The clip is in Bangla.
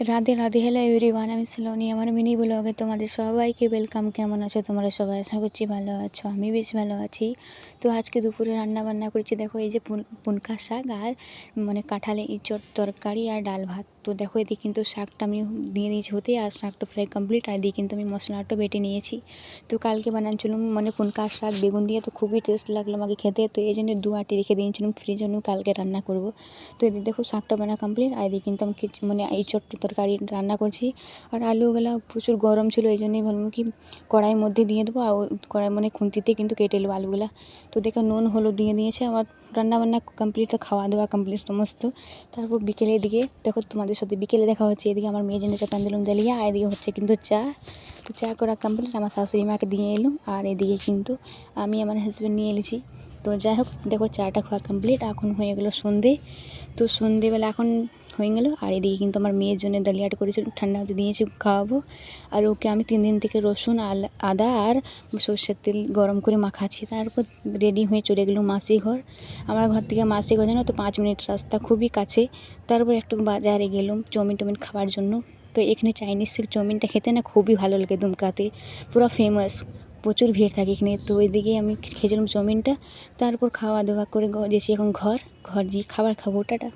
রাধে রাধে, হ্যালো এভরিওয়ান, আমি সিলোনি। আমার মিনি ব্লগে তোমাদের সবাইকে ওয়েলকাম। কেমন আছো তোমরা সবাই? আশা করছি ভালো আছো, আমি বেশ ভালো আছি। তো আজকে দুপুরে রান্না বান্না করেছি, দেখো এই যে পুনকা শাক আর মানে কাঁঠালে ইঁচড় তরকারি আর ডাল ভাত। তো দেখো এদিকে কিন্তু শাকটা আমি দিয়ে দিয়েছি হতে, আর শাকটা ফ্রাই কমপ্লিট। আর এদিকে কিন্তু আমি মশলাটা বেটে নিয়েছি। তো কালকে বানাচ্ছিলাম মানে পুনকা শাক বেগুন দিয়ে, তো খুবই টেস্ট লাগলো আমাকে খেতে। তো এই জন্য 2 আঁটি রেখে দিয়েছিলাম ফ্রিজে, কালকে রান্না করব। তো এদিকে দেখো শাকটা বানা কমপ্লিট। আর এদিকে কিন্তু আমি মানে ইঁচড় তরকারি রান্না করছি। আর আলুগুলো প্রচুর গরম ছিল, এই জন্যই ভাবলাম কি কড়াইয়ের মধ্যে দিয়ে দেবো, আর কড়াই মানে খুন্তিতে কিন্তু কেটে নেবো আলুগুলা। তো দেখো নুন হলুদ দিয়ে দিয়েছে। আমার রান্নাবান্না কমপ্লিট, খাওয়া দাওয়া কমপ্লিট সমস্ত। তারপর বিকেলের দিকে দেখো তোমাদের সাথে বিকেলে দেখা হচ্ছে। এদিকে আমার মেয়ের জন্য চাপান দিলাম ডালিয়া, আর এদিকে হচ্ছে কিন্তু চা। তো চা করা কমপ্লিট, আমার শাশুড়ি মাকে দিয়ে এলাম। আর এদিকে কিন্তু আমি আমার হাজব্যান্ড নিয়ে এলেছি। তো যাই হোক, দেখো চাটা খাওয়া কমপ্লিট, এখন হয়ে গেলো সন্ধে। তো সন্ধেবেলা এখন হয়ে গেলো। আর এদিকে কিন্তু আমার মেয়ের জন্য দালিয়াটা করেছিল, ঠান্ডা হতে দিয়েছি, খাওয়াবো। আর ওকে আমি 3 দিন থেকে রসুন আদা আর সর্ষের তেল গরম করে মাখাচ্ছি। তারপর রেডি হয়ে চলে গেলো মাসি ঘর। আমার ঘর থেকে মাসি ঘর জানো তো 5 মিনিট রাস্তা, খুবই কাছে। তারপর একটু বাজারে গেলাম চাউমিন টাউমিন খাওয়ার জন্য। তো এখানে চাইনিজ চাউমিনটা খেতে না খুবই ভালো লাগে, দুমকাতে পুরো ফেমাস, প্রচুর ভিড় থাকে এখানে। তো ওইদিকে আমি খেয়েছিলাম চাউমিনটা। তারপর খাওয়া দাওয়া করে যেছি এখন ঘর গিয়ে খাবার খাবো। টাটা।